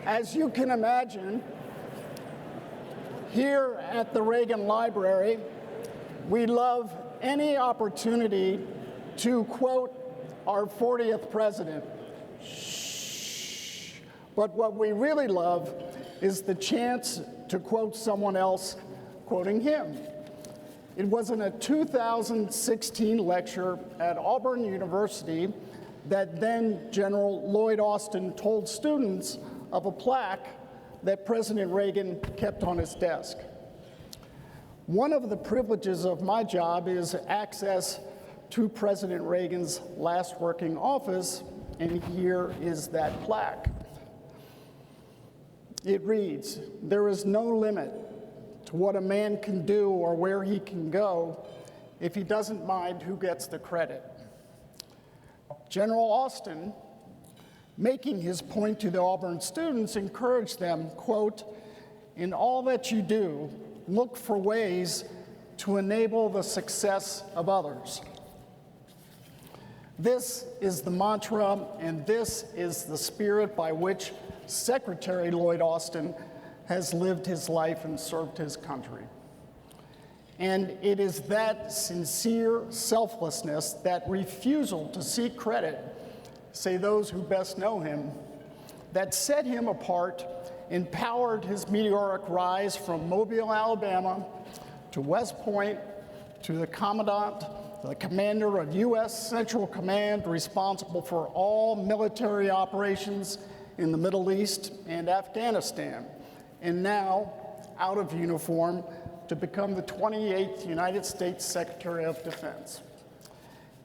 As you can imagine, here at the Reagan Library, we love any opportunity to quote our 40th president. Shh. But what we really love is the chance to quote someone else quoting him. It was in a 2016 lecture at Auburn University that then General Lloyd Austin told students of a plaque that President Reagan kept on his desk. One of the privileges of my job is access to President Reagan's last working office, and here is that plaque. It reads, "There is no limit to what a man can do or where he can go if he doesn't mind who gets the credit." General Austin, making his point to the Auburn students, encouraged them, quote, "In all that you do, look for ways to enable the success of others." This is the mantra, and this is the spirit by which Secretary Lloyd Austin has lived his life and served his country. And it is that sincere selflessness, that refusal to seek credit, say those who best know him, that set him apart and powered his meteoric rise from Mobile, Alabama, to West Point, to the commandant, the commander of U.S. Central Command, responsible for all military operations in the Middle East and Afghanistan, and now out of uniform to become the 28th United States Secretary of Defense.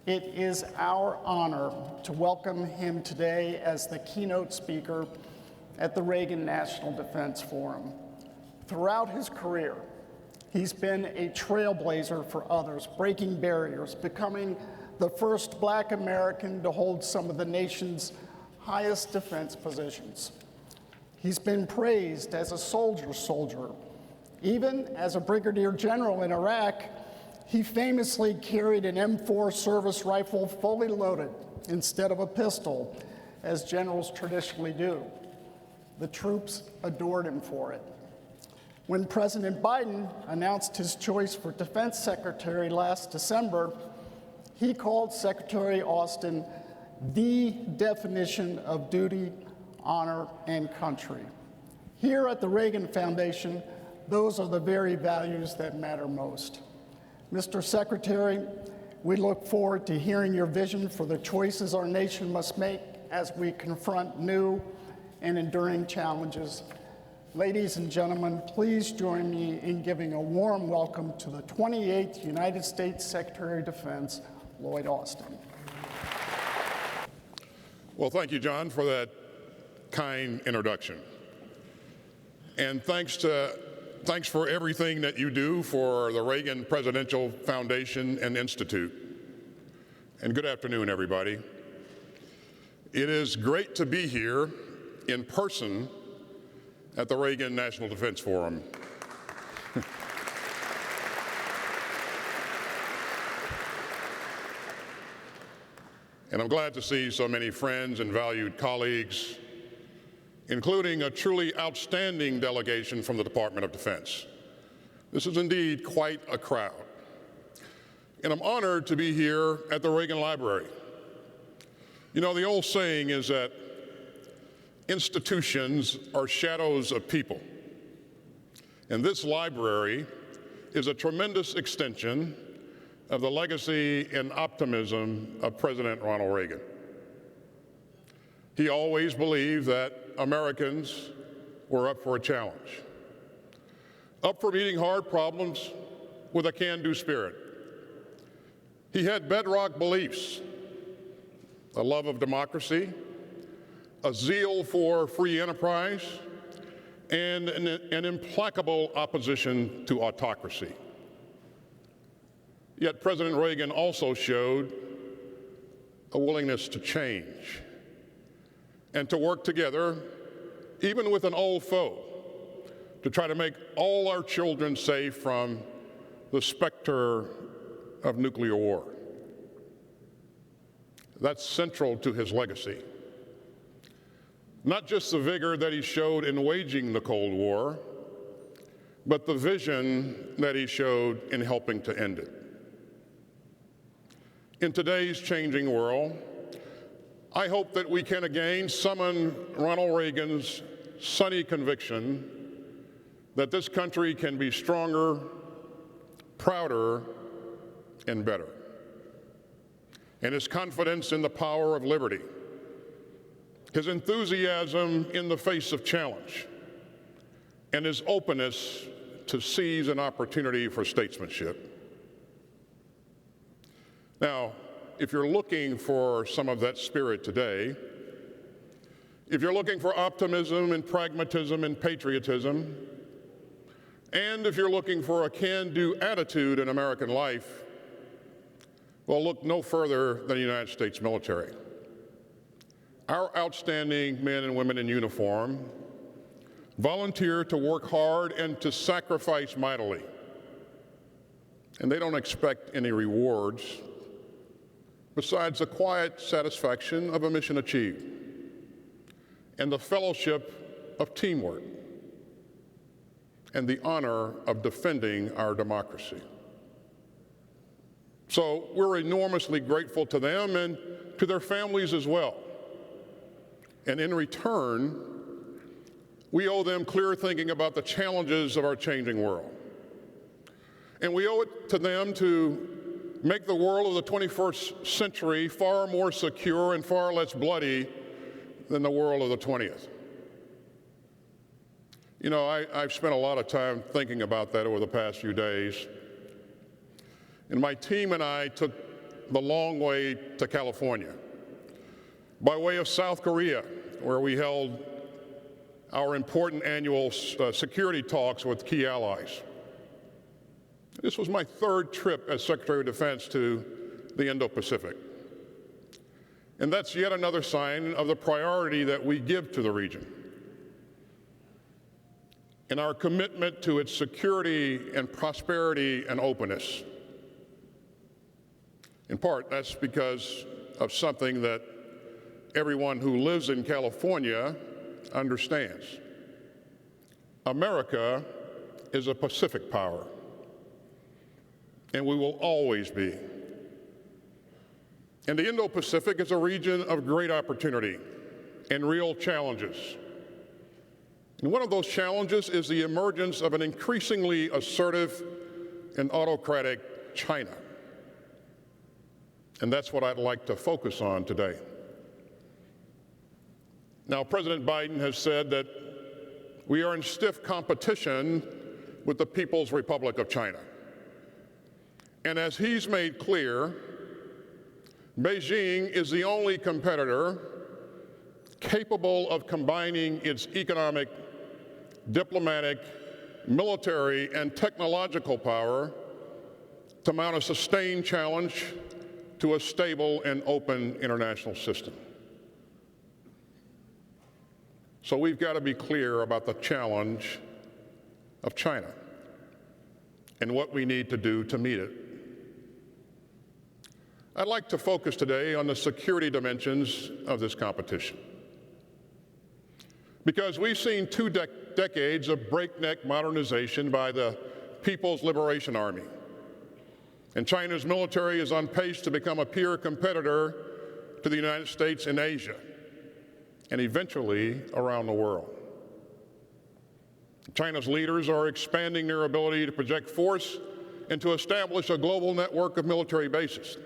It is our honor to welcome him today as the keynote speaker at the Reagan National Defense Forum. Throughout his career, he's been a trailblazer for others, breaking barriers, becoming the first Black American to hold some of the nation's highest defense positions. He's been praised as a soldier. Even as a brigadier general in Iraq, he famously carried an M4 service rifle fully loaded instead of a pistol, as generals traditionally do. The troops adored him for it. When President Biden announced his choice for Defense Secretary last December, he called Secretary Austin the definition of duty, honor, and country. Here at the Reagan Foundation, those are the very values that matter most. Mr. Secretary, we look forward to hearing your vision for the choices our nation must make as we confront new and enduring challenges. Ladies and gentlemen, please join me in giving a warm welcome to the 28th United States Secretary of Defense, Lloyd Austin. Well, thank you, John, for that kind introduction. And thanks for everything that you do for the Reagan Presidential Foundation and Institute. And good afternoon, everybody. It is great to be here in person at the Reagan National Defense Forum. And I'm glad to see so many friends and valued colleagues, including a truly outstanding delegation from the Department of Defense. This is indeed quite a crowd. And I'm honored to be here at the Reagan Library. You know, the old saying is that institutions are shadows of people. And this library is a tremendous extension of the legacy and optimism of President Ronald Reagan. He always believed that Americans were up for a challenge, up for meeting hard problems with a can-do spirit. He had bedrock beliefs, a love of democracy, a zeal for free enterprise, and an implacable opposition to autocracy. Yet President Reagan also showed a willingness to change and to work together, even with an old foe, to try to make all our children safe from the specter of nuclear war. That's central to his legacy. Not just the vigor that he showed in waging the Cold War, but the vision that he showed in helping to end it. In today's changing world, I hope that we can again summon Ronald Reagan's sunny conviction that this country can be stronger, prouder, and better. And his confidence in the power of liberty, his enthusiasm in the face of challenge, and his openness to seize an opportunity for statesmanship. Now, if you're looking for some of that spirit today, if you're looking for optimism and pragmatism and patriotism, and if you're looking for a can-do attitude in American life, well, look no further than the United States military. Our outstanding men and women in uniform volunteer to work hard and to sacrifice mightily. And they don't expect any rewards besides the quiet satisfaction of a mission achieved and the fellowship of teamwork and the honor of defending our democracy. So we're enormously grateful to them and to their families as well. And in return, we owe them clear thinking about the challenges of our changing world. And we owe it to them to make the world of the 21st century far more secure and far less bloody than the world of the 20th. You know, I've spent a lot of time thinking about that over the past few days. And my team and I took the long way to California by way of South Korea, where we held our important annual security talks with key allies. This was my third trip as Secretary of Defense to the Indo-Pacific. And that's yet another sign of the priority that we give to the region and our commitment to its security and prosperity and openness. In part, that's because of something that everyone who lives in California understands. America is a Pacific power, and we will always be. And the Indo-Pacific is a region of great opportunity and real challenges. And one of those challenges is the emergence of an increasingly assertive and autocratic China. And that's what I'd like to focus on today. Now, President Biden has said that we are in stiff competition with the People's Republic of China. And as he's made clear, Beijing is the only competitor capable of combining its economic, diplomatic, military, and technological power to mount a sustained challenge to a stable and open international system. So we've got to be clear about the challenge of China and what we need to do to meet it. I'd like to focus today on the security dimensions of this competition, because we've seen two decades of breakneck modernization by the People's Liberation Army, and China's military is on pace to become a peer competitor to the United States in Asia and eventually around the world. China's leaders are expanding their ability to project force and to establish a global network of military bases.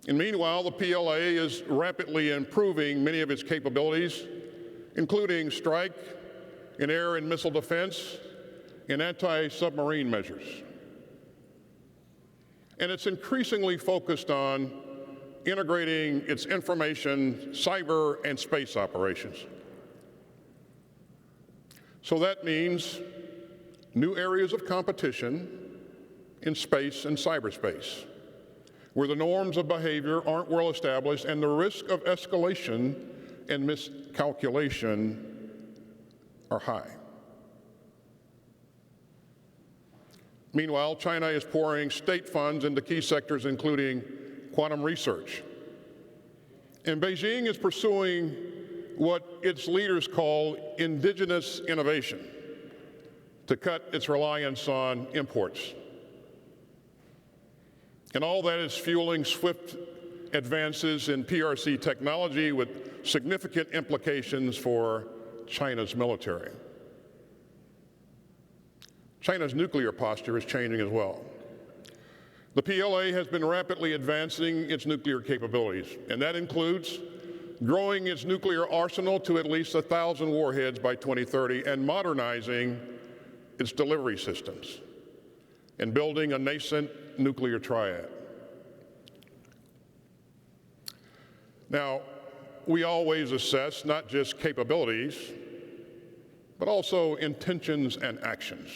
And meanwhile, the PLA is rapidly improving many of its capabilities, including strike, in air and missile defense, and anti-submarine measures. And it's increasingly focused on integrating its information, cyber, and space operations. So that means new areas of competition in space and cyberspace, where the norms of behavior aren't well established and the risk of escalation and miscalculation are high. Meanwhile, China is pouring state funds into key sectors, including quantum research. And Beijing is pursuing what its leaders call indigenous innovation to cut its reliance on imports. And all that is fueling swift advances in PRC technology with significant implications for China's military. China's nuclear posture is changing as well. The PLA has been rapidly advancing its nuclear capabilities, and that includes growing its nuclear arsenal to at least 1,000 warheads by 2030 and modernizing its delivery systems and building a nascent nuclear triad. Now, we always assess not just capabilities, but also intentions and actions.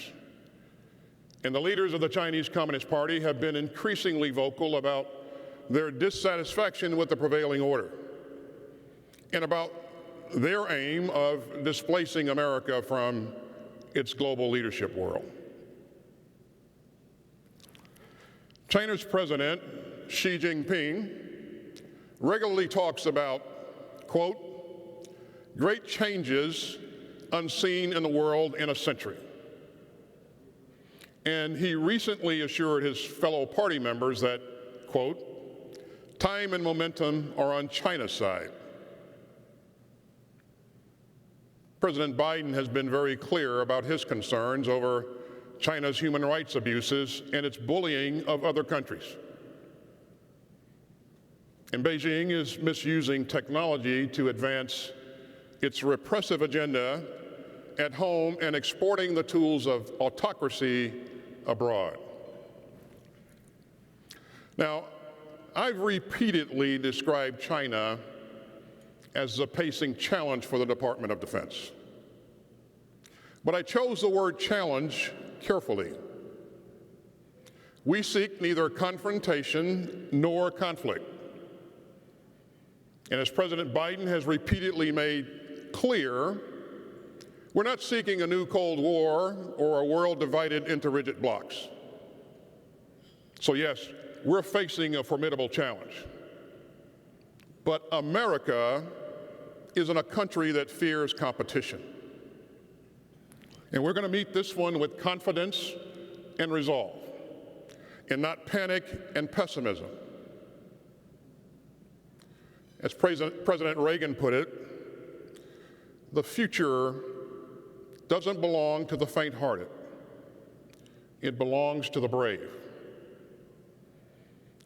And the leaders of the Chinese Communist Party have been increasingly vocal about their dissatisfaction with the prevailing order and about their aim of displacing America from its global leadership world. China's President, Xi Jinping, regularly talks about, quote, great changes unseen in the world in a century. And he recently assured his fellow party members that, quote, time and momentum are on China's side. President Biden has been very clear about his concerns over China's human rights abuses and its bullying of other countries. And Beijing is misusing technology to advance its repressive agenda at home and exporting the tools of autocracy abroad. Now, I've repeatedly described China as a pacing challenge for the Department of Defense. But I chose the word challenge carefully. We seek neither confrontation nor conflict. And as President Biden has repeatedly made clear, we're not seeking a new Cold War or a world divided into rigid blocs. So yes, we're facing a formidable challenge. But America isn't a country that fears competition. And we're going to meet this one with confidence and resolve, and not panic and pessimism. As President Reagan put it, the future doesn't belong to the faint-hearted. It belongs to the brave.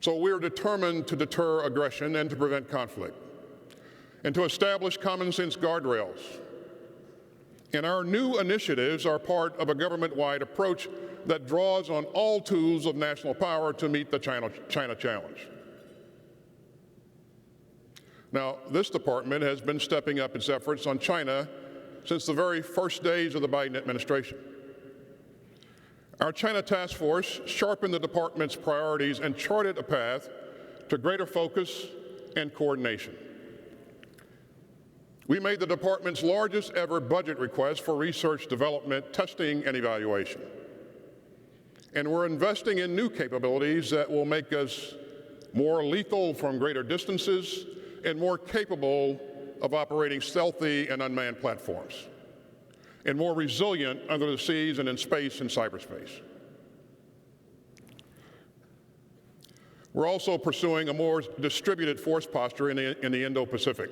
So we're determined to deter aggression and to prevent conflict, and to establish common-sense guardrails. And our new initiatives are part of a government-wide approach that draws on all tools of national power to meet the China challenge. Now, this department has been stepping up its efforts on China since the very first days of the Biden administration. Our China task force sharpened the department's priorities and charted a path to greater focus and coordination. We made the department's largest ever budget request for research, development, testing, and evaluation. And we're investing in new capabilities that will make us more lethal from greater distances and more capable of operating stealthy and unmanned platforms, and more resilient under the seas and in space and cyberspace. We're also pursuing a more distributed force posture in the Indo-Pacific,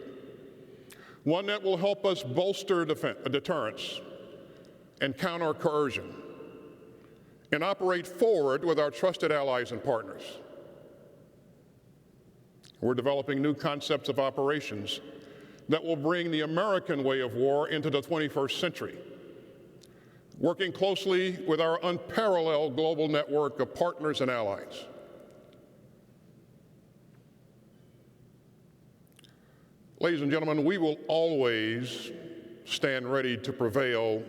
one that will help us bolster deterrence and counter coercion, and operate forward with our trusted allies and partners. We're developing new concepts of operations that will bring the American way of war into the 21st century, working closely with our unparalleled global network of partners and allies. Ladies and gentlemen, we will always stand ready to prevail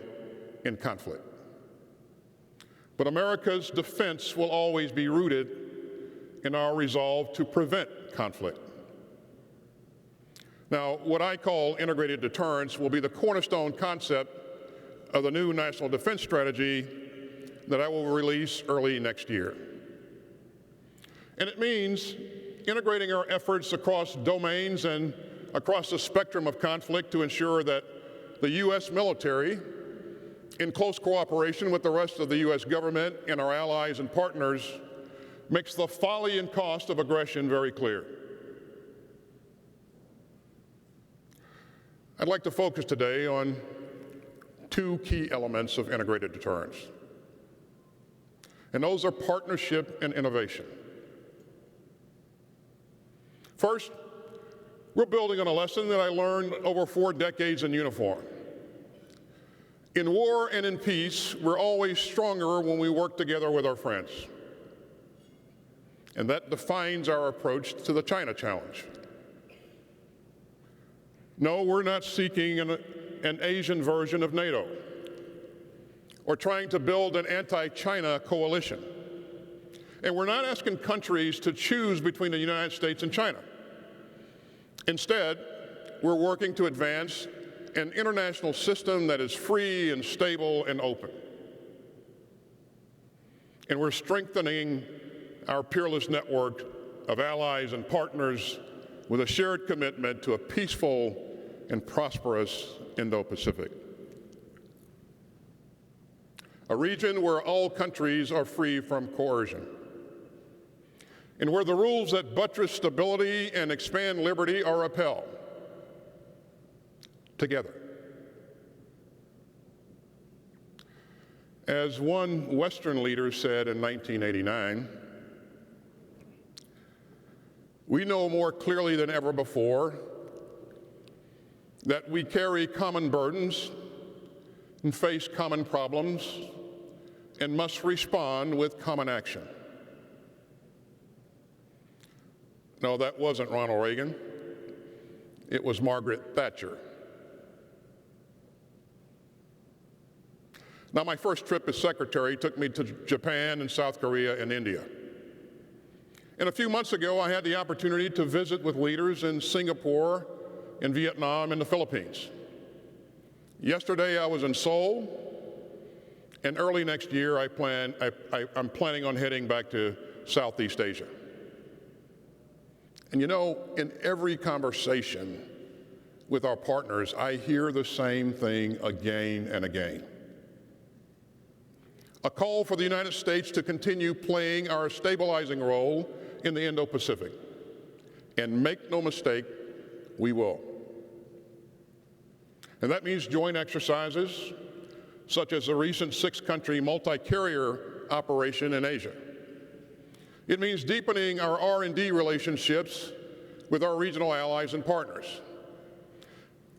in conflict. But America's defense will always be rooted in our resolve to prevent conflict. Now, what I call integrated deterrence will be the cornerstone concept of the new National Defense Strategy that I will release early next year. And it means integrating our efforts across domains and across the spectrum of conflict to ensure that the U.S. military, in close cooperation with the rest of the U.S. government and our allies and partners, makes the folly and cost of aggression very clear. I'd like to focus today on two key elements of integrated deterrence, and those are partnership and innovation. First, we're building on a lesson that I learned over 4 decades in uniform. In war and in peace, we're always stronger when we work together with our friends. And that defines our approach to the China challenge. No, we're not seeking an Asian version of NATO or trying to build an anti-China coalition. And we're not asking countries to choose between the United States and China. Instead, we're working to advance an international system that is free and stable and open. And we're strengthening our peerless network of allies and partners with a shared commitment to a peaceful and prosperous Indo-Pacific. A region where all countries are free from coercion, and where the rules that buttress stability and expand liberty are upheld together. As one Western leader said in 1989, we know more clearly than ever before that we carry common burdens and face common problems and must respond with common action. No, that wasn't Ronald Reagan. It was Margaret Thatcher. Now, my first trip as secretary took me to Japan and South Korea and India. And a few months ago, I had the opportunity to visit with leaders in Singapore, in Vietnam, and the Philippines. Yesterday, I was in Seoul, and early next year, I'm planning on heading back to Southeast Asia. And you know, in every conversation with our partners, I hear the same thing again and again. A call for the United States to continue playing our stabilizing role in the Indo-Pacific. And make no mistake, we will. And that means joint exercises, such as the recent 6-country multi-carrier operation in Asia. It means deepening our R&D relationships with our regional allies and partners.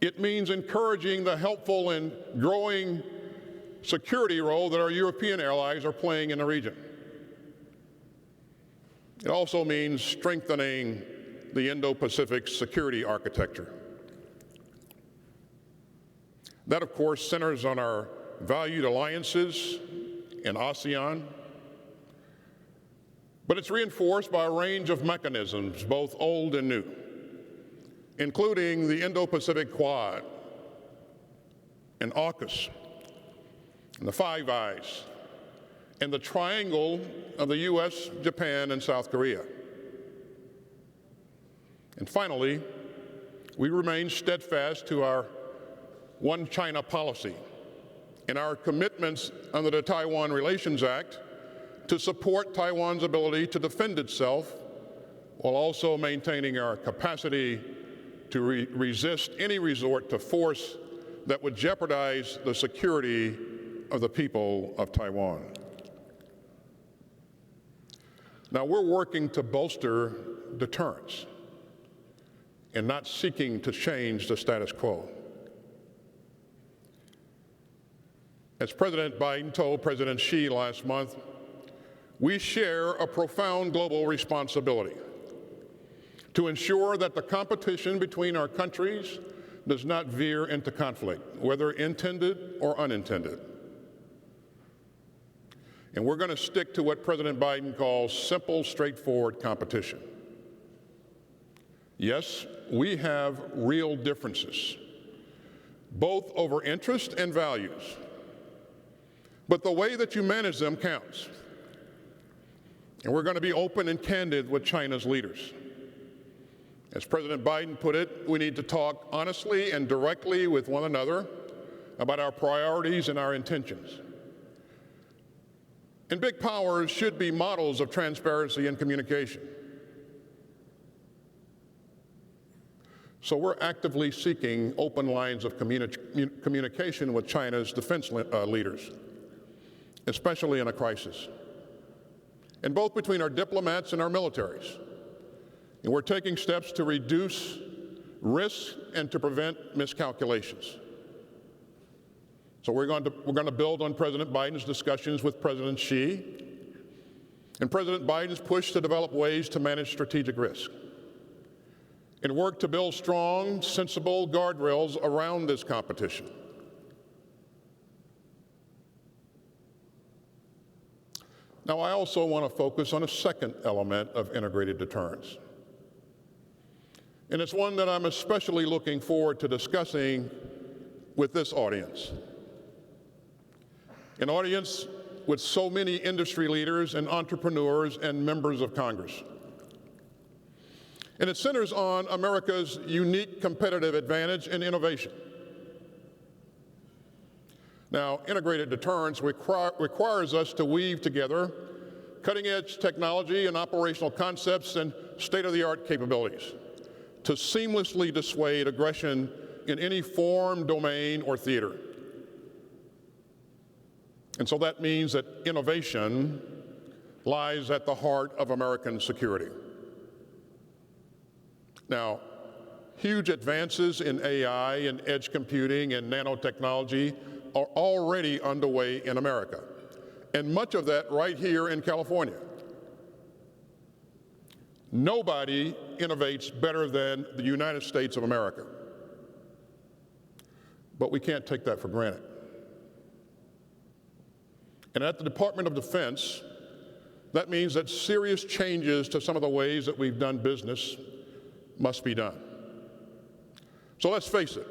It means encouraging the helpful and growing security role that our European allies are playing in the region. It also means strengthening the Indo-Pacific security architecture. That, of course, centers on our valued alliances in ASEAN, but it's reinforced by a range of mechanisms, both old and new, including the Indo-Pacific Quad, and AUKUS, and the Five Eyes, and the triangle of the U.S., Japan, and South Korea. And finally, we remain steadfast to our One China policy and our commitments under the Taiwan Relations Act to support Taiwan's ability to defend itself while also maintaining our capacity to resist any resort to force that would jeopardize the security of the people of Taiwan. Now, we're working to bolster deterrence and not seeking to change the status quo. As President Biden told President Xi last month, we share a profound global responsibility to ensure that the competition between our countries does not veer into conflict, whether intended or unintended. And we're going to stick to what President Biden calls simple, straightforward competition. Yes, we have real differences, both over interest and values. But the way that you manage them counts. And we're going to be open and candid with China's leaders. As President Biden put it, we need to talk honestly and directly with one another about our priorities and our intentions. And big powers should be models of transparency and communication. So we're actively seeking open lines of communication with China's defense leaders, especially in a crisis, and both between our diplomats and our militaries. And we're taking steps to reduce risk and to prevent miscalculations. So we're going to build on President Biden's discussions with President Xi and President Biden's push to develop ways to manage strategic risk and work to build strong, sensible guardrails around this competition. Now, I also want to focus on a second element of integrated deterrence. And it's one that I'm especially looking forward to discussing with this audience. An audience with so many industry leaders and entrepreneurs and members of Congress. And it centers on America's unique competitive advantage and innovation. Now, integrated deterrence requires us to weave together cutting-edge technology and operational concepts and state-of-the-art capabilities to seamlessly dissuade aggression in any form, domain, or theater. And so that means that innovation lies at the heart of American security. Now, huge advances in AI and edge computing and nanotechnology are already underway in America, and much of that right here in California. Nobody innovates better than the United States of America, but we can't take that for granted. And at the Department of Defense, that means that serious changes to some of the ways that we've done business must be done. So let's face it,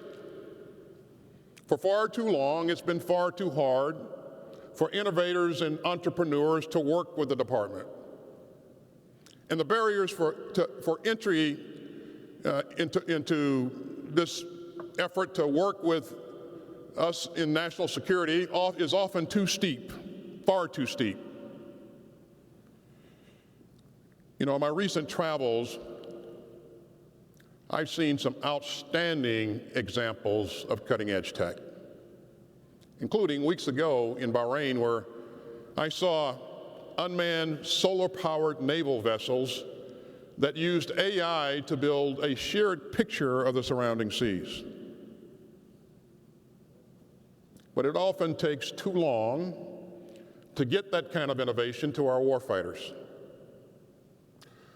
for far too long, it's been far too hard for innovators and entrepreneurs to work with the department. And the barriers for entry into this effort to work with us in national security is often too steep, far too steep. You know, in my recent travels, I've seen some outstanding examples of cutting-edge tech, including weeks ago in Bahrain, where I saw unmanned solar-powered naval vessels that used AI to build a shared picture of the surrounding seas. But it often takes too long to get that kind of innovation to our warfighters.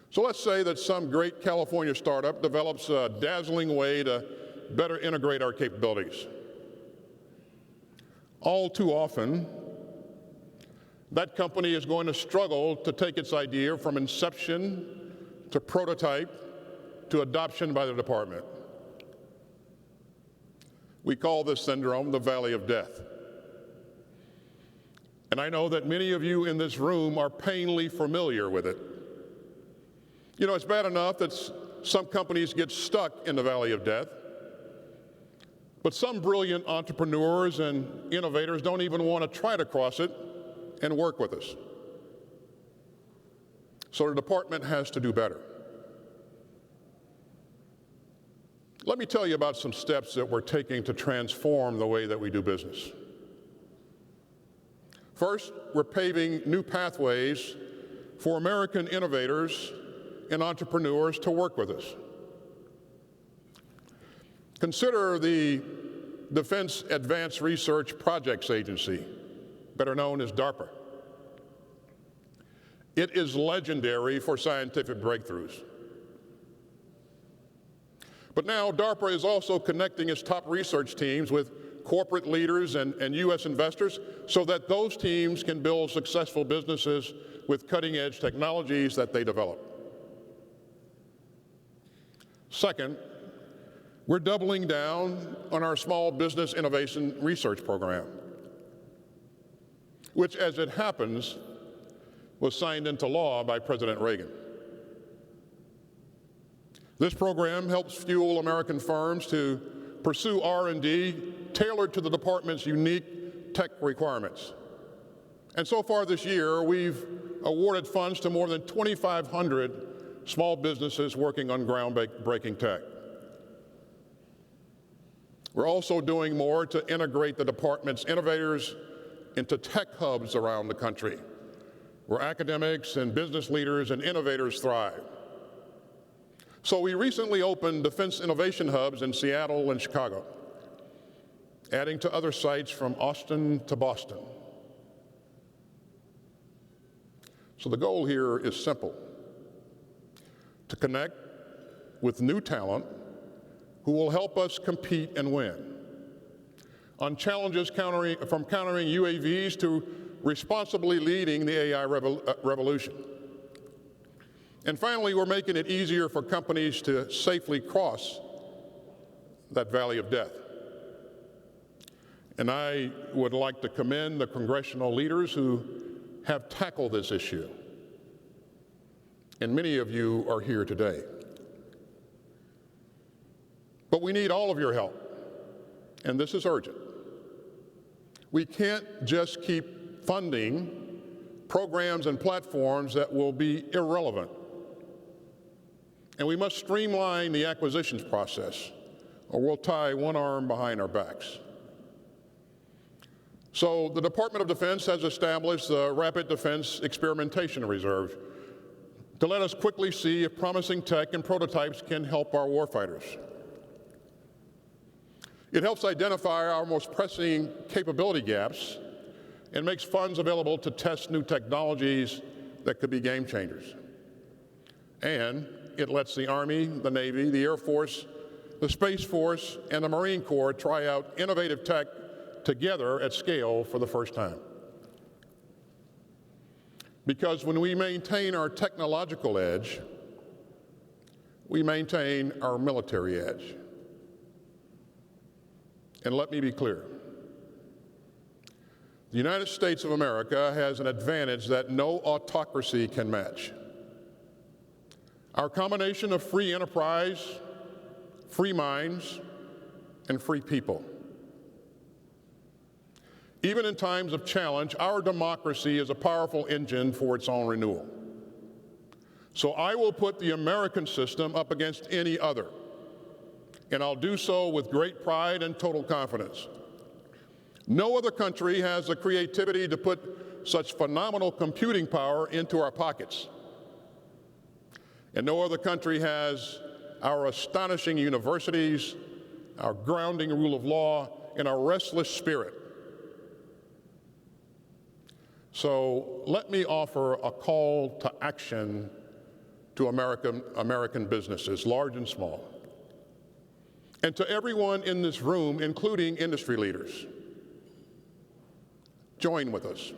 So let's say that some great California startup develops a dazzling way to better integrate our capabilities. All too often, that company is going to struggle to take its idea from inception to prototype to adoption by the department. We call this syndrome the Valley of Death. And I know that many of you in this room are painfully familiar with it. You know, it's bad enough that some companies get stuck in the Valley of Death, but some brilliant entrepreneurs and innovators don't even want to try to cross it and work with us. So the department has to do better. Let me tell you about some steps that we're taking to transform the way that we do business. First, we're paving new pathways for American innovators and entrepreneurs to work with us. Consider the Defense Advanced Research Projects Agency, better known as DARPA. It is legendary for scientific breakthroughs. But now DARPA is also connecting its top research teams with corporate leaders and U.S. investors so that those teams can build successful businesses with cutting-edge technologies that they develop. Second, we're doubling down on our Small Business Innovation Research Program, which, as it happens, was signed into law by President Reagan. This program helps fuel American firms to pursue R&D tailored to the department's unique tech requirements. And so far this year, we've awarded funds to more than 2,500 small businesses working on groundbreaking tech. We're also doing more to integrate the department's innovators into tech hubs around the country, where academics and business leaders and innovators thrive. So we recently opened defense innovation hubs in Seattle and Chicago, adding to other sites from Austin to Boston. So the goal here is simple: to connect with new talent who will help us compete and win on challenges from countering UAVs to responsibly leading the AI revolution. And finally, we're making it easier for companies to safely cross that valley of death. And I would like to commend the congressional leaders who have tackled this issue. And many of you are here today. But we need all of your help, and this is urgent. We can't just keep funding programs and platforms that will be irrelevant. And we must streamline the acquisitions process, or we'll tie one arm behind our backs. So the Department of Defense has established the Rapid Defense Experimentation Reserve to let us quickly see if promising tech and prototypes can help our warfighters. It helps identify our most pressing capability gaps and makes funds available to test new technologies that could be game changers. And it lets the Army, the Navy, the Air Force, the Space Force, and the Marine Corps try out innovative tech together at scale for the first time. Because when we maintain our technological edge, we maintain our military edge. And let me be clear. The United States of America has an advantage that no autocracy can match. Our combination of free enterprise, free minds, and free people. Even in times of challenge, our democracy is a powerful engine for its own renewal. So I will put the American system up against any other, and I'll do so with great pride and total confidence. No other country has the creativity to put such phenomenal computing power into our pockets. And no other country has our astonishing universities, our grounding rule of law, and our restless spirit. So let me offer a call to action to American businesses, large and small, and to everyone in this room, including industry leaders. Join with us,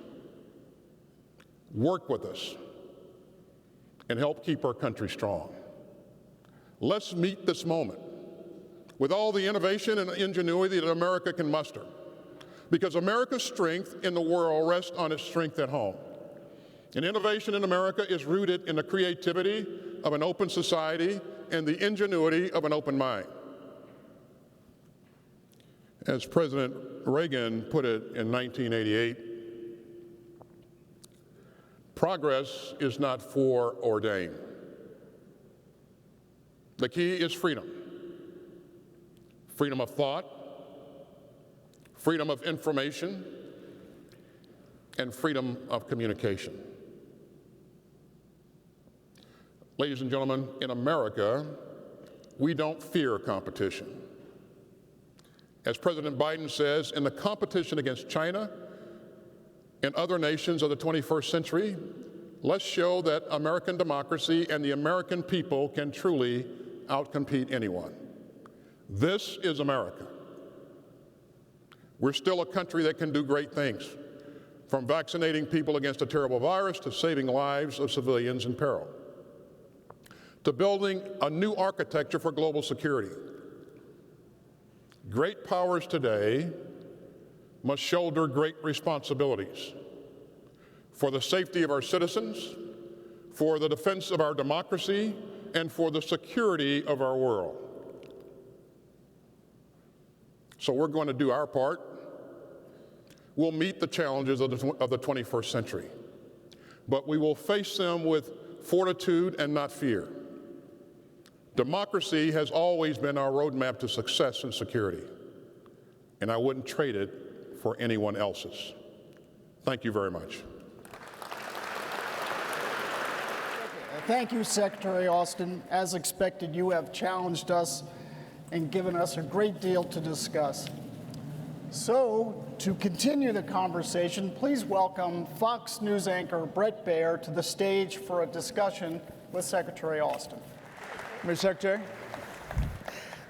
work with us, and help keep our country strong. Let's meet this moment with all the innovation and ingenuity that America can muster, because America's strength in the world rests on its strength at home. And innovation in America is rooted in the creativity of an open society and the ingenuity of an open mind. As President Reagan put it in 1988, progress is not foreordained. The key is freedom. Freedom of thought, freedom of information, and freedom of communication. Ladies and gentlemen, in America, we don't fear competition. As President Biden says, in the competition against China and other nations of the 21st century, let's show that American democracy and the American people can truly outcompete anyone. This is America. We're still a country that can do great things, from vaccinating people against a terrible virus to saving lives of civilians in peril, to building a new architecture for global security. Great powers today must shoulder great responsibilities for the safety of our citizens, for the defense of our democracy, and for the security of our world. So we're going to do our part. We'll meet the challenges of the 21st century, but we will face them with fortitude and not fear. Democracy has always been our roadmap to success and security, and I wouldn't trade it for anyone else's. Thank you very much. Thank you, Secretary Austin. As expected, you have challenged us and given us a great deal to discuss. So, to continue the conversation, please welcome Fox News anchor Bret Baier to the stage for a discussion with Secretary Austin. Mr. Secretary,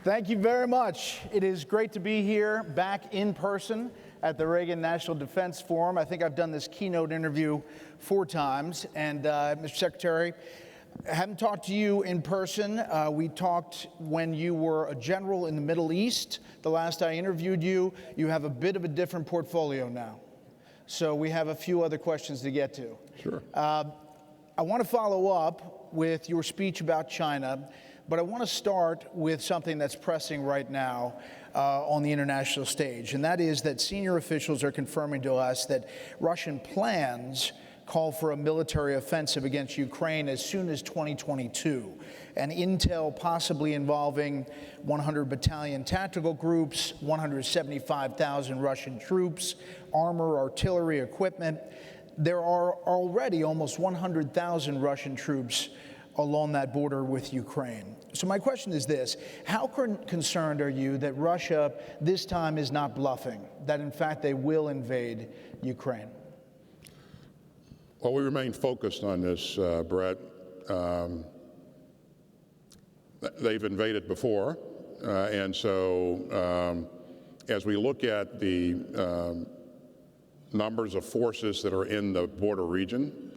thank you very much. It is great to be here back in person at the Reagan National Defense Forum. I think I've done this keynote interview 4 times. And Mr. Secretary, I haven't talked to you in person. We talked when you were a general in the Middle East. The last I interviewed you, you have a bit of a different portfolio now. So we have a few other questions to get to. Sure. I want to follow up with your speech about China, but I want to start with something that's pressing right now on the international stage, and that is that senior officials are confirming to us that Russian plans call for a military offensive against Ukraine as soon as 2022, and intel possibly involving 100 battalion tactical groups, 175,000 Russian troops, armor, artillery, equipment. There are already almost 100,000 Russian troops along that border with Ukraine. So my question is this: how concerned are you that Russia this time is not bluffing, that in fact they will invade Ukraine? Well, we remain focused on this, Brett. They've invaded before, and so as we look at the numbers of forces that are in the border region,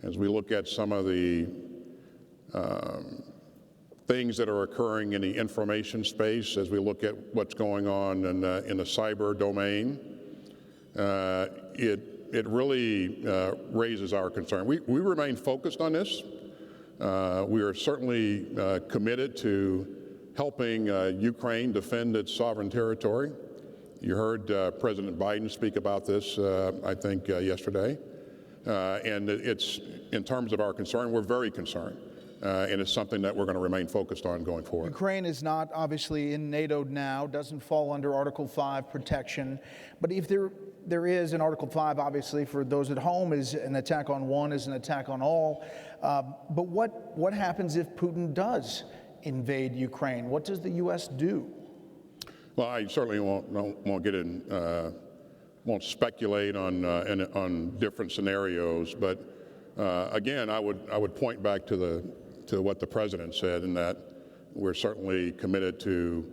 as we look at some of the things that are occurring in the information space, as we look at what's going on in the cyber domain, it really raises our concern. We remain focused on this. We are certainly committed to helping Ukraine defend its sovereign territory. You heard President Biden speak about this, I think, yesterday. And it's, in terms of our concern, we're very concerned. And it's something that we're going to remain focused on going forward. Ukraine is not obviously in NATO now, doesn't fall under Article 5 protection. But if there is an Article 5, obviously, for those at home, is an attack on one, is an attack on all. But what happens if Putin does invade Ukraine? What does the U.S. do? Well, I certainly won't get in, won't speculate on different scenarios. But again, I would point back to what the president said, in that we're certainly committed to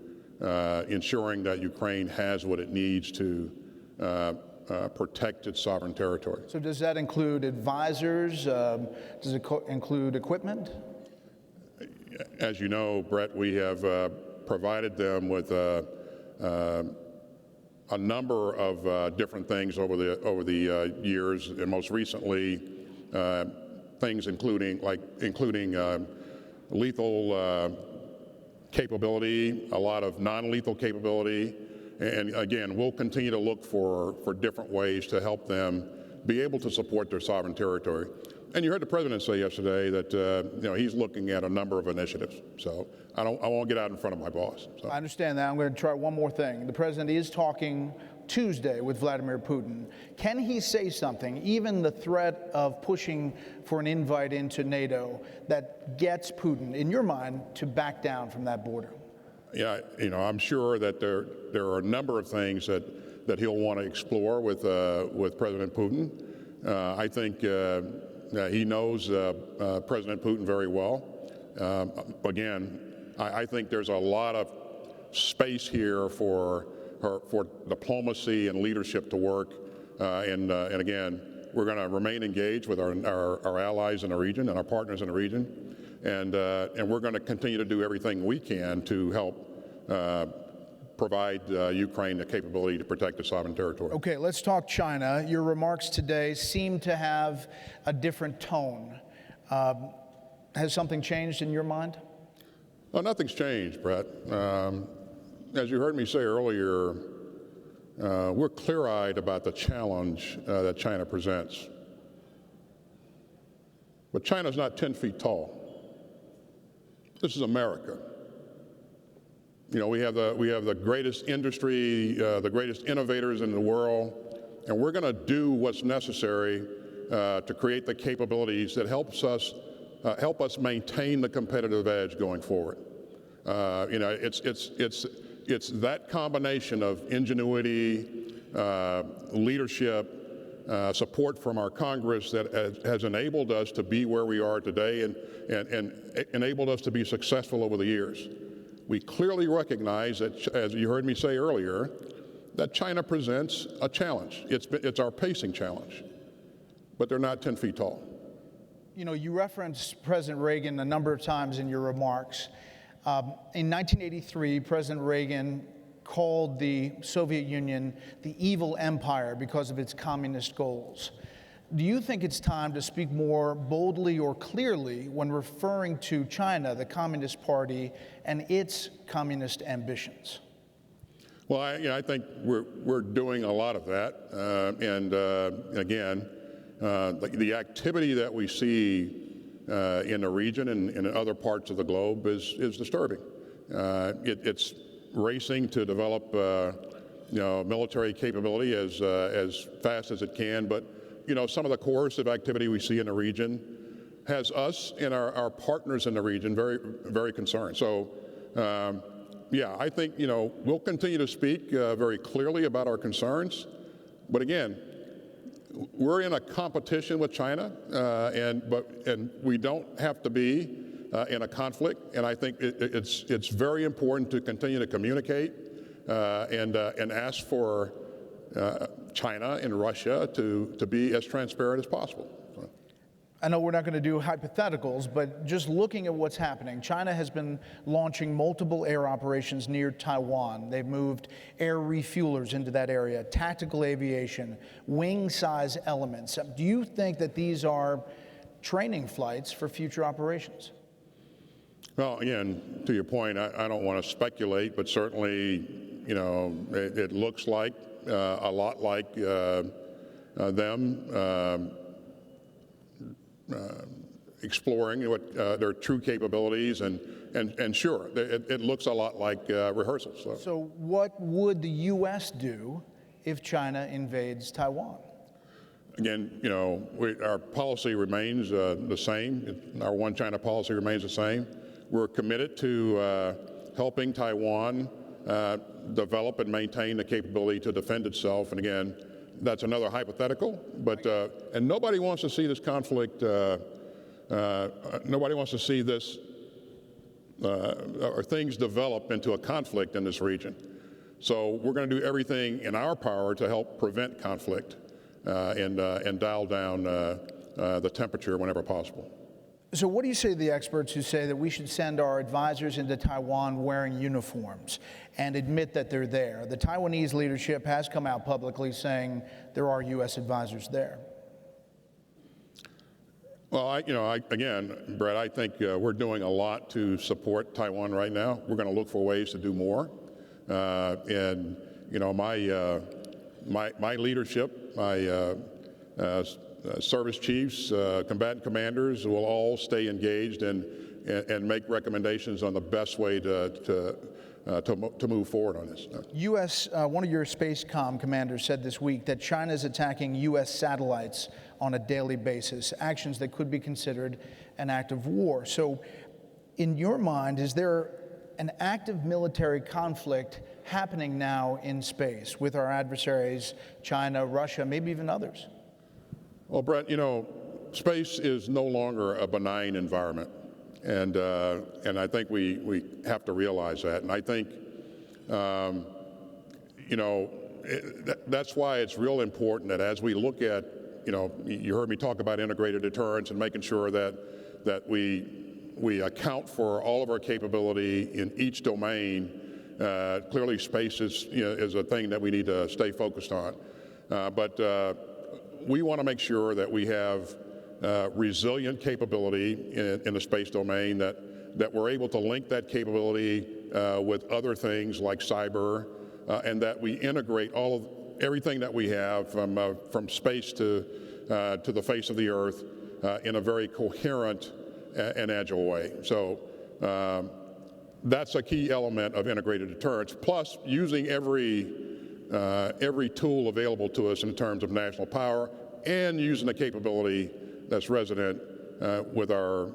ensuring that Ukraine has what it needs to protect its sovereign territory. So does that include advisors? Does it include equipment? As you know, Brett, we have provided them with a number of different things over the years, and most recently things including lethal capability, a lot of non-lethal capability, and again, we'll continue to look for different ways to help them be able to support their sovereign territory. And you heard the president say yesterday that he's looking at a number of initiatives. So I won't get out in front of my boss. So. I understand that. I'm going to try one more thing. The president is talking Tuesday with Vladimir Putin. Can he say something, even the threat of pushing for an invite into NATO, that gets Putin, in your mind, to back down from that border? Yeah, I'm sure that there are a number of things that he'll want to explore with President Putin. I think he knows President Putin very well. Again, I think there's a lot of space here for diplomacy and leadership to work. And again, we're going to remain engaged with our allies in the region and our partners in the region. And we're going to continue to do everything we can to help provide Ukraine the capability to protect its sovereign territory. Okay, let's talk China. Your remarks today seem to have a different tone. Has something changed in your mind? Well, nothing's changed, Brett. As you heard me say earlier, we're clear-eyed about the challenge that China presents. But China's not 10 feet tall. This is America. You know, we have the greatest industry, the greatest innovators in the world, and we're going to do what's necessary to create the capabilities that help us maintain the competitive edge going forward. You know, it's that combination of ingenuity, leadership, support from our Congress that has enabled us to be where we are today and enabled us to be successful over the years. We clearly recognize that, as you heard me say earlier, that China presents a challenge. It's our pacing challenge, but they're not 10 feet tall. You know, you referenced President Reagan a number of times in your remarks. In 1983, President Reagan called the Soviet Union the evil empire because of its communist goals. Do you think it's time to speak more boldly or clearly when referring to China, the Communist Party, and its communist ambitions? Well, I think we're doing a lot of that, and again, the activity that we see in the region and in other parts of the globe is disturbing. It's racing to develop, military capability as fast as it can, but some of the coercive activity we see in the region has us and our partners in the region very, very concerned. So, I think we'll continue to speak very clearly about our concerns, but again, we're in a competition with China, and we don't have to be in a conflict. And I think it's very important to continue to communicate and ask for China and Russia to be as transparent as possible. I know we're not going to do hypotheticals, but just looking at what's happening, China has been launching multiple air operations near Taiwan. They've moved air refuelers into that area, tactical aviation, wing-size elements. Do you think that these are training flights for future operations? Well, again, to your point, I don't want to speculate, but certainly, it looks like a lot like them exploring what their true capabilities, and sure, it looks a lot like rehearsals. So what would the U.S. do if China invades Taiwan? Again, our policy remains the same. Our one China policy remains the same. We're committed to helping Taiwan develop and maintain the capability to defend itself. And again, that's another hypothetical, but and nobody wants to see this conflict. Nobody wants to see this or things develop into a conflict in this region. So we're going to do everything in our power to help prevent conflict and dial down the temperature whenever possible. So what do you say to the experts who say that we should send our advisors into Taiwan wearing uniforms and admit that they're there? The Taiwanese leadership has come out publicly saying there are U.S. advisors there. Well, again, Brett, I think we're doing a lot to support Taiwan right now. We're going to look for ways to do more. And my leadership, my service chiefs, combatant commanders will all stay engaged and make recommendations on the best way to move forward on this. U.S. One of your space comm commanders said this week that China is attacking U.S. satellites on a daily basis, actions that could be considered an act of war. So, in your mind, is there an active military conflict happening now in space with our adversaries, China, Russia, maybe even others? Well, Brett, space is no longer a benign environment, and I think we have to realize that. And I think, that's why it's real important that as we look at, you heard me talk about integrated deterrence and making sure that we account for all of our capability in each domain. Clearly, space is a thing that we need to stay focused on, but we want to make sure that we have resilient capability in the space domain, that we're able to link that capability with other things like cyber, and that we integrate everything that we have from space to the face of the earth in a very coherent and agile way. So that's a key element of integrated deterrence, plus using every tool available to us in terms of national power and using the capability that's resident with our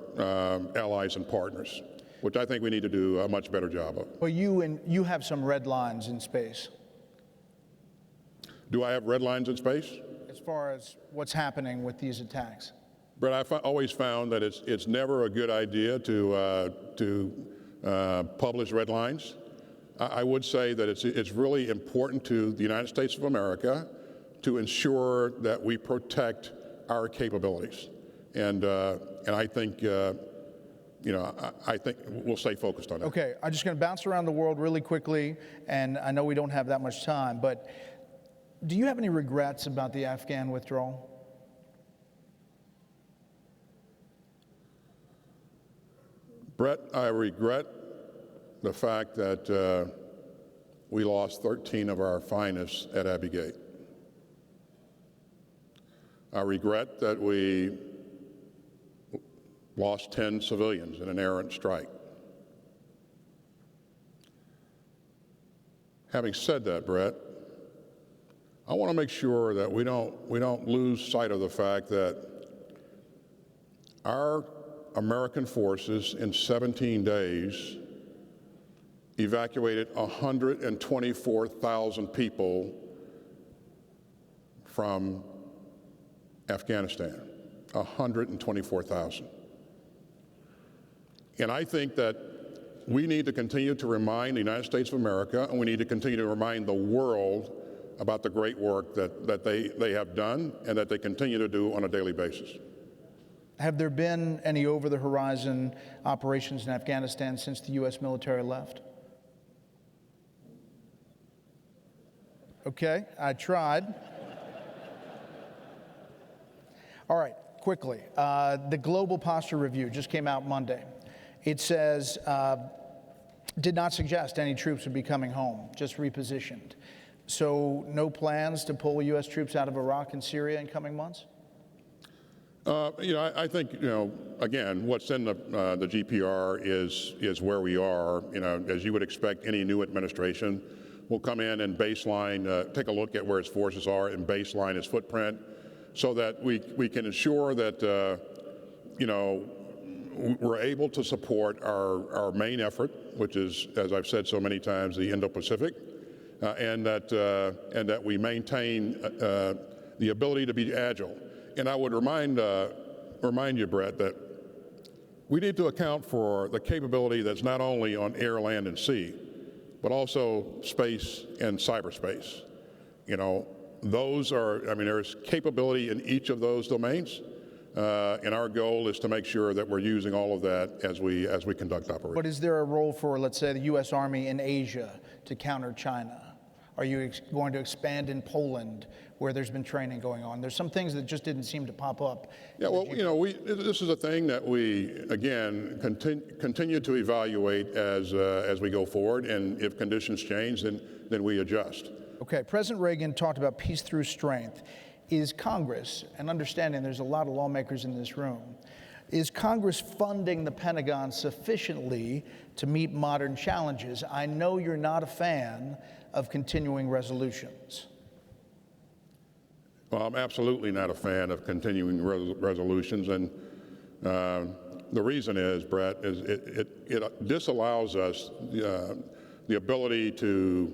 allies and partners, which I think we need to do a much better job of. Well, you have some red lines in space. Do I have red lines in space? As far as what's happening with these attacks. Brett, I've always found that it's never a good idea to publish red lines. I would say that it's really important to the United States of America to ensure that we protect our capabilities, and I think I think we'll stay focused on that. Okay, I'm just going to bounce around the world really quickly, and I know we don't have that much time, but do you have any regrets about the Afghan withdrawal? Brett, I regret the fact that we lost 13 of our finest at Abbey Gate. I regret that we lost 10 civilians in an errant strike. Having said that, Brett, I want to make sure that we don't lose sight of the fact that our American forces in 17 days evacuated 124,000 people from Afghanistan. 124,000. And I think that we need to continue to remind the United States of America, and we need to continue to remind the world about the great work that they have done and that they continue to do on a daily basis. Have there been any over-the-horizon operations in Afghanistan since the U.S. military left? Okay, I tried. All right, quickly. The Global Posture Review just came out Monday. It says, did not suggest any troops would be coming home, just repositioned. So no plans to pull U.S. troops out of Iraq and Syria in coming months? I think, again, what's in the GPR is where we are. As you would expect, any new administration will come in and baseline, take a look at where its forces are and baseline its footprint, so that we can ensure that, we're able to support our main effort, which is, as I've said so many times, the Indo-Pacific, and that we maintain the ability to be agile. And I would remind you, Brett, that we need to account for the capability that's not only on air, land, and sea, but also space and cyberspace. Those are, there's capability in each of those domains, and our goal is to make sure that we're using all of that as we conduct operations. But is there a role for, let's say, the U.S. Army in Asia to counter China? Are you going to expand in Poland, where there's been training going on? There's some things that just didn't seem to pop up. Yeah, well, this is a thing that we, again, continue to evaluate as we go forward, and if conditions change, then we adjust. Okay, President Reagan talked about peace through strength. Is Congress, and understanding there's a lot of lawmakers in this room, is Congress funding the Pentagon sufficiently to meet modern challenges? I know you're not a fan of continuing resolutions. Well, I'm absolutely not a fan of continuing resolutions, and the reason is, Brett, is it disallows us the ability to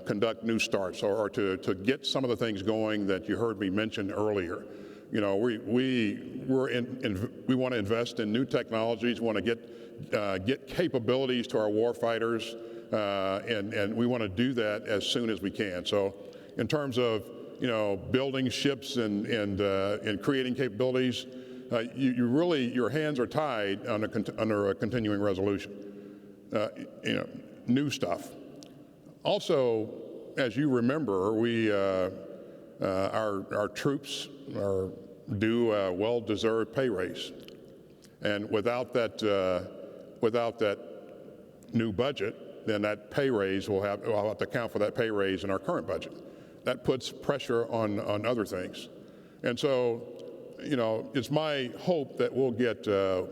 conduct new starts or to get some of the things going that you heard me mention earlier. We want to invest in new technologies. We want to get capabilities to our war fighters, and we want to do that as soon as we can. So, in terms of building ships and creating capabilities, your hands are tied under a continuing resolution. New stuff. Also, as you remember, our troops are due a well-deserved pay raise. And without that new budget, then that pay raise we'll have to account for that pay raise in our current budget. That puts pressure on other things. And so, it's my hope that we'll get an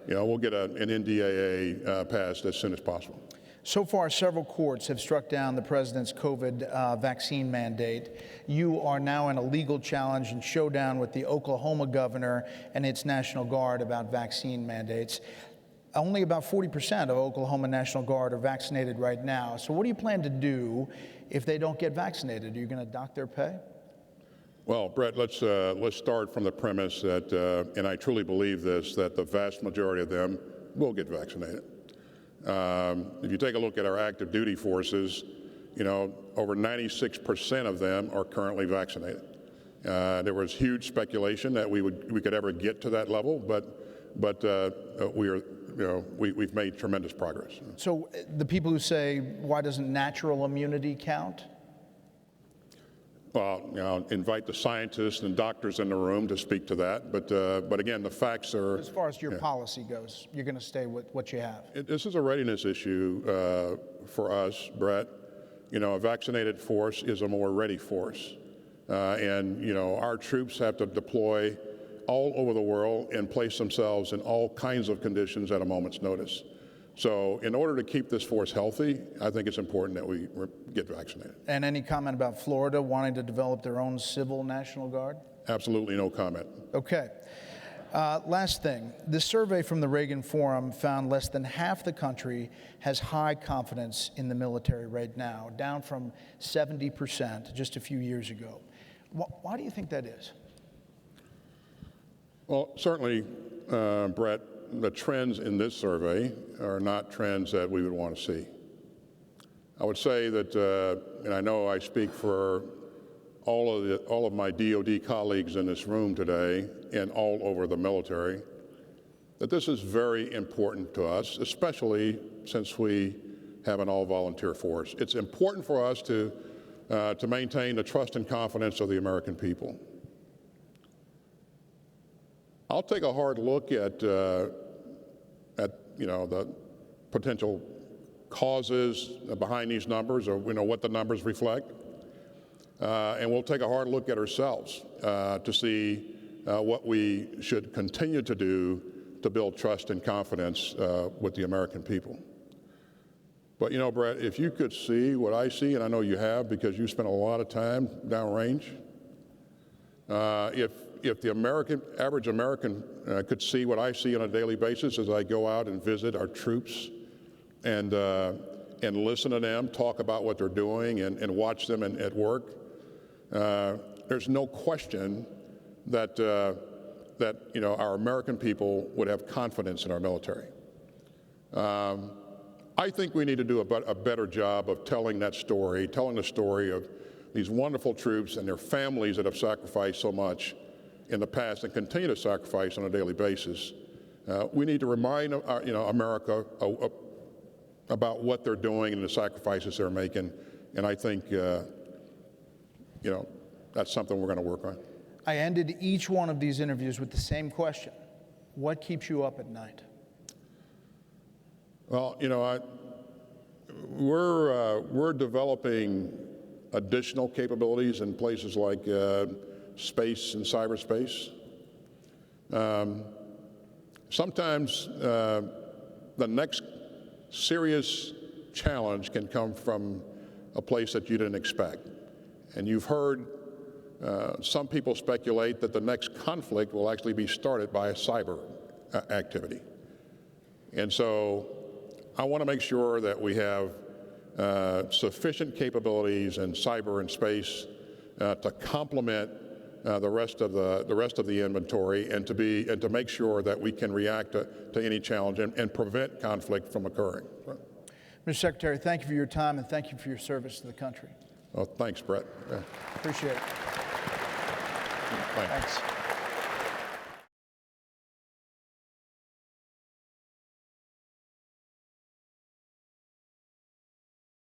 NDAA passed as soon as possible. So far, several courts have struck down the president's COVID vaccine mandate. You are now in a legal challenge and showdown with the Oklahoma governor and its National Guard about vaccine mandates. Only about 40% of Oklahoma National Guard are vaccinated right now. So what do you plan to do if they don't get vaccinated? Are you going to dock their pay? Well, Brett, let's start from the premise that, and I truly believe this, that the vast majority of them will get vaccinated. If you take a look at our active duty forces, over 96% of them are currently vaccinated. There was huge speculation that we could ever get to that level, but we've made tremendous progress. So the people who say, why doesn't natural immunity count? Well, invite the scientists and doctors in the room to speak to that. But again, the facts are. As far as your policy goes, you're going to stay with what you have. This is a readiness issue for us, Brett. A vaccinated force is a more ready force. And our troops have to deploy all over the world and place themselves in all kinds of conditions at a moment's notice. So in order to keep this force healthy, I think it's important that we get vaccinated. And any comment about Florida wanting to develop their own civil National Guard? Absolutely no comment. Okay. Last thing, this survey from the Reagan Forum found less than half the country has high confidence in the military right now, down from 70% just a few years ago. Why do you think that is? Well, certainly, Brett, the trends in this survey are not trends that we would want to see. I would say that, and I know I speak for all of my DoD colleagues in this room today and all over the military, that this is very important to us, especially since we have an all-volunteer force. It's important for us to maintain the trust and confidence of the American people. I'll take a hard look at the potential causes behind these numbers, or what the numbers reflect, and we'll take a hard look at ourselves to see what we should continue to do to build trust and confidence with the American people. But Brett, if you could see what I see, and I know you have because you spent a lot of time downrange, if the average American could see what I see on a daily basis as I go out and visit our troops and listen to them talk about what they're doing and watch them at work, there's no question that our American people would have confidence in our military. I think we need to do a better job of telling the story of these wonderful troops and their families that have sacrificed so much in the past and continue to sacrifice on a daily basis. We need to remind America about what they're doing and the sacrifices they're making, and I think that's something we're going to work on. I ended each one of these interviews with the same question: what keeps you up at night? Well, we're developing additional capabilities in places like space and cyberspace. Sometimes the next serious challenge can come from a place that you didn't expect. And you've heard some people speculate that the next conflict will actually be started by a cyber activity. And so I want to make sure that we have sufficient capabilities in cyber and space to complement the rest of the inventory, and to make sure that we can react to any challenge and prevent conflict from occurring. Mr. Secretary, thank you for your time and thank you for your service to the country. Well, thanks, Brett. Appreciate it. Thanks.